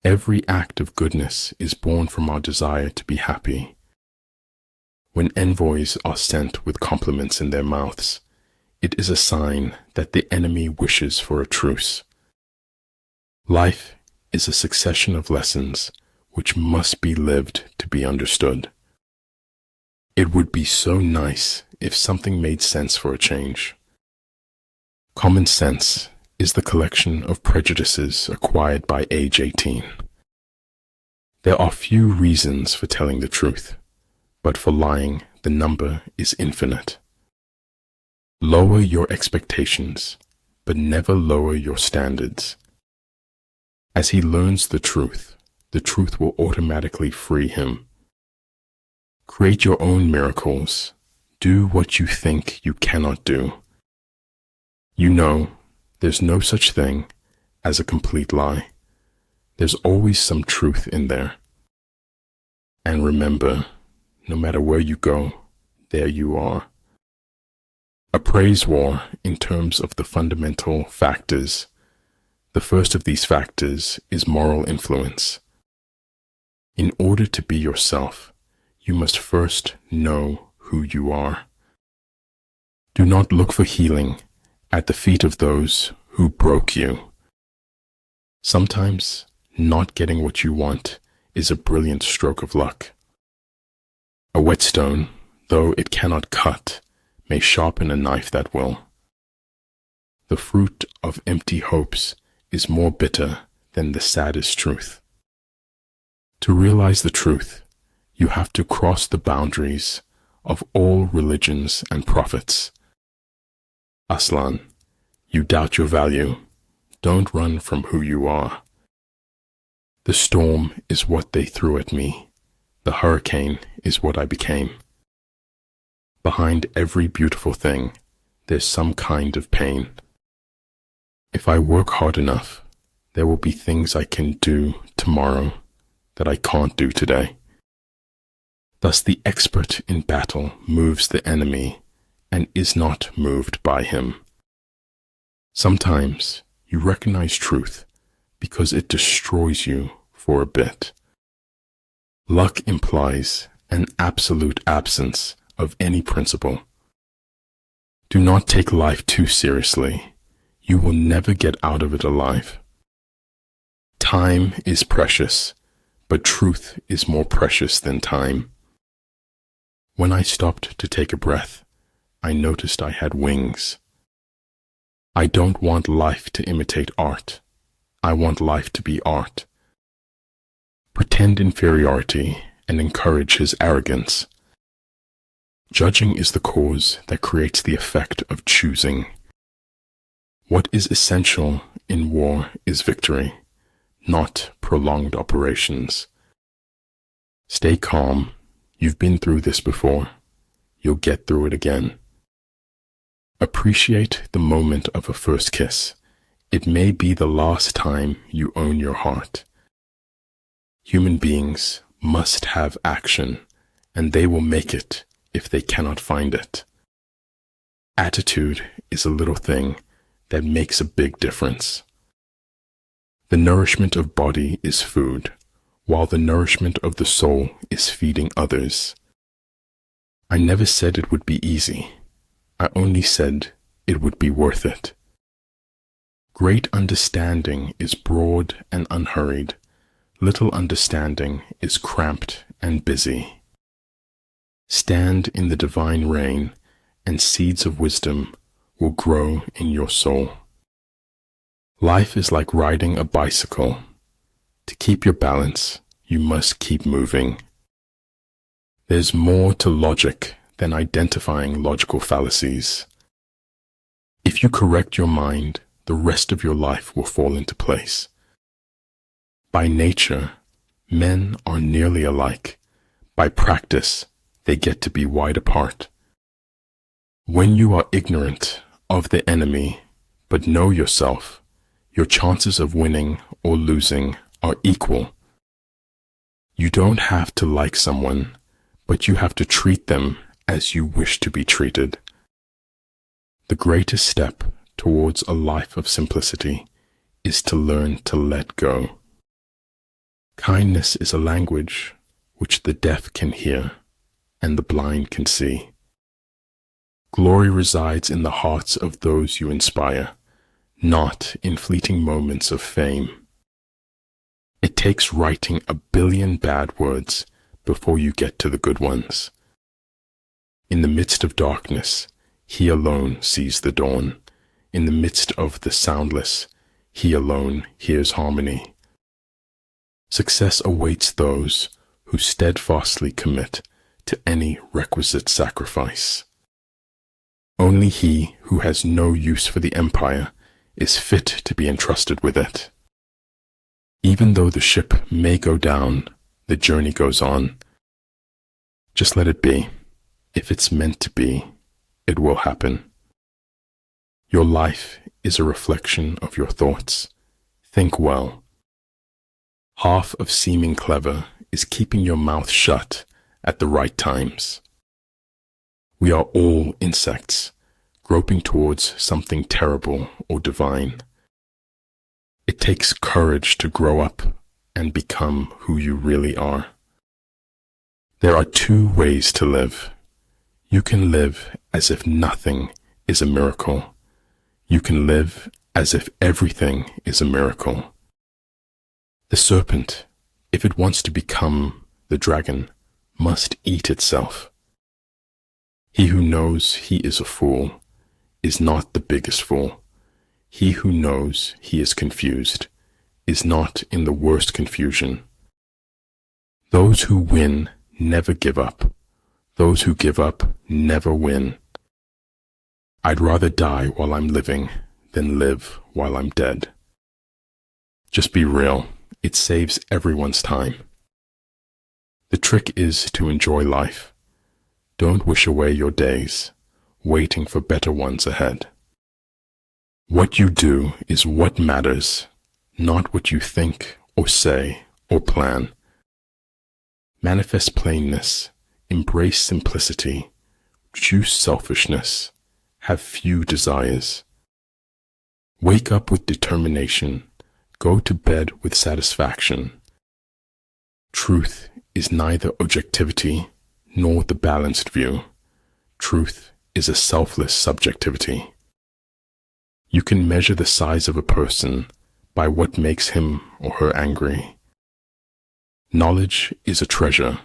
Every act of goodness is born from our desire to be happy. When envoys are sent with compliments in their mouths, it is a sign that the enemy wishes for a truce. Life is a succession of lessons which must be lived to be understood. It would be so nice if something made sense for a change. Common sense is the collection of prejudices acquired by age 18. There are few reasons for telling the truth, but for lying, the number is infinite. Lower your expectations, but never lower your standards. As he learns the truth will automatically free him. Create your own miracles. Do what you think you cannot do. You know, there's no such thing as a complete lie. There's always some truth in there. And remember, no matter where you go, there you are. A praise war in terms of the fundamental factors. The first of these factors is moral influence. In order to be yourself, you must first know who you are. Do not look for healing at the feet of those who broke you. Sometimes not getting what you want is a brilliant stroke of luck. A whetstone, though it cannot cut, may sharpen a knife that will. The fruit of empty hopes is more bitter than the saddest truth. To realize the truth, you have to cross the boundaries of all religions and prophets. Aslan, you doubt your value. Don't run from who you are. The storm is what they threw at me. The hurricane is what I became. Behind every beautiful thing, there's some kind of pain. If I work hard enough, there will be things I can do tomorrow that I can't do today. Thus the expert in battle moves the enemy and is not moved by him. Sometimes you recognize truth because it destroys you for a bit. Luck implies an absolute absence of any principle. Do not take life too seriously. You will never get out of it alive. Time is precious, but truth is more precious than time. When I stopped to take a breath, I noticed I had wings. I don't want life to imitate art. I want life to be art. Pretend inferiority and encourage his arrogance. Judging is the cause that creates the effect of choosing. What is essential in war is victory, not prolonged operations. Stay calm. You've been through this before. You'll get through it again. Appreciate the moment of a first kiss. It may be the last time you own your heart. Human beings must have action, and they will make it if they cannot find it. Attitude is a little thing that makes a big difference. The nourishment of body is food, while the nourishment of the soul is feeding others. I never said it would be easy. I only said it would be worth it. Great understanding is broad and unhurried. Little understanding is cramped and busy. Stand in the divine rain, and seeds of wisdom will grow in your soul. Life is like riding a bicycle. To keep your balance, you must keep moving. There's more to logic than identifying logical fallacies. If you correct your mind, the rest of your life will fall into place. By nature, men are nearly alike. By practice, they get to be wide apart. When you are ignorant of the enemy, but know yourself, your chances of winning or losing are equal. You don't have to like someone, but you have to treat them as you wish to be treated. The greatest step towards a life of simplicity is to learn to let go. Kindness is a language which the deaf can hear and the blind can see. Glory resides in the hearts of those you inspire, not in fleeting moments of fame. It takes writing 1 billion bad words before you get to the good ones. In the midst of darkness, he alone sees the dawn. In the midst of the soundless, he alone hears harmony. Success awaits those who steadfastly commit to any requisite sacrifice. Only he who has no use for the empire is fit to be entrusted with it. Even though the ship may go down, the journey goes on. Just let it be. If it's meant to be, it will happen. Your life is a reflection of your thoughts. Think well. Half of seeming clever is keeping your mouth shut at the right times. We are all insects, groping towards something terrible or divine. It takes courage to grow up and become who you really are. There are 2 ways to live. You can live as if nothing is a miracle. You can live as if everything is a miracle. The serpent, if it wants to become the dragon, must eat itself. He who knows he is a fool is not the biggest fool. He who knows he is confused is not in the worst confusion. Those who win never give up. Those who give up never win. I'd rather die while I'm living than live while I'm dead. Just be real. It saves everyone's time. The trick is to enjoy life. Don't wish away your days, waiting for better ones ahead. What you do is what matters, not what you think or say or plan. Manifest plainness, embrace simplicity, choose selfishness, have few desires. Wake up with determination, go to bed with satisfaction. Truth is neither objectivity nor the balanced view. Truth is a selfless subjectivity. You can measure the size of a person by what makes him or her angry. Knowledge is a treasure,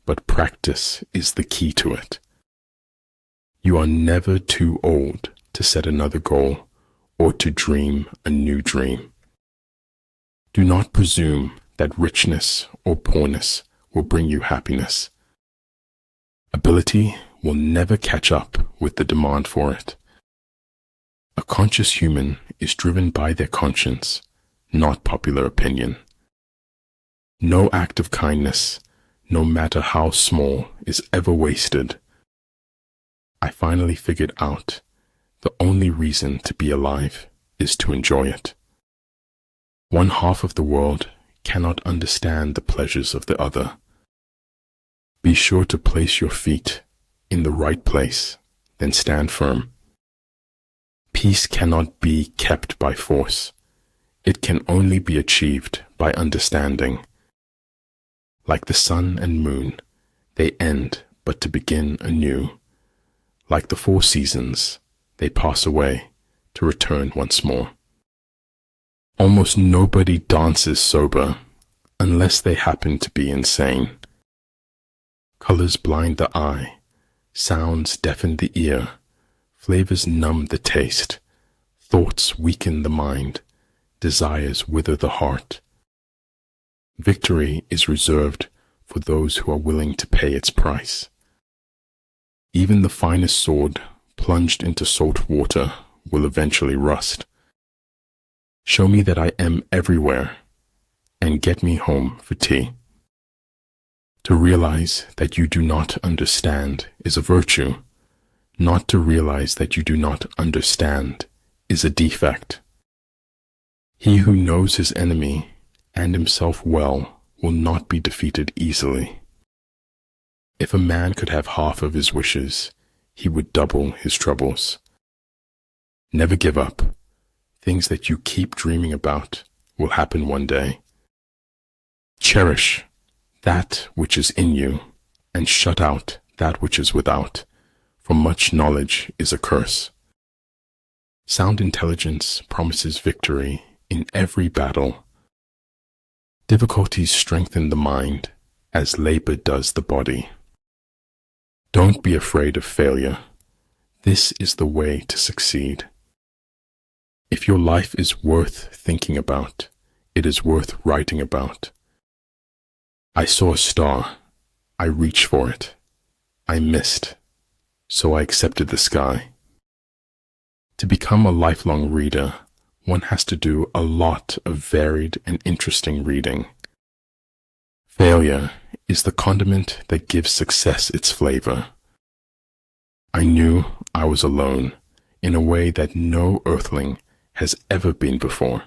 but practice is the key to it. You are never too old to set another goal or to dream a new dream. Do not presume that richness or poorness will bring you happiness. Ability will never catch up with the demand for it. A conscious human is driven by their conscience, not popular opinion. No act of kindness, no matter how small, is ever wasted. I finally figured out the only reason to be alive is to enjoy it. One half of the world cannot understand the pleasures of the other. Be sure to place your feet in the right place, then stand firm. Peace cannot be kept by force. It can only be achieved by understanding. Like the sun and moon, they end but to begin anew. Like the 4 seasons, they pass away to return once more. Almost nobody dances sober unless they happen to be insane. Colors blind the eye, sounds deafen the ear, flavors numb the taste, thoughts weaken the mind, desires wither the heart. Victory is reserved for those who are willing to pay its price. Even the finest sword plunged into salt water will eventually rust. Show me that I am everywhere and get me home for tea. To realize that you do not understand is a virtue. Not to realize that you do not understand is a defect. He who knows his enemy and himself well will not be defeated easily. If a man could have half of his wishes, he would double his troubles. Never give up. Things that you keep dreaming about will happen one day. Cherish that which is in you, and shut out that which is without, for much knowledge is a curse. Sound intelligence promises victory in every battle. Difficulties strengthen the mind, as labor does the body. Don't be afraid of failure. This is the way to succeed. If your life is worth thinking about, it is worth writing about. I saw a star. I reached for it. I missed, so I accepted the sky. To become a lifelong reader, one has to do a lot of varied and interesting reading. Failure is the condiment that gives success its flavor. I knew I was alone in a way that no earthling has ever been before.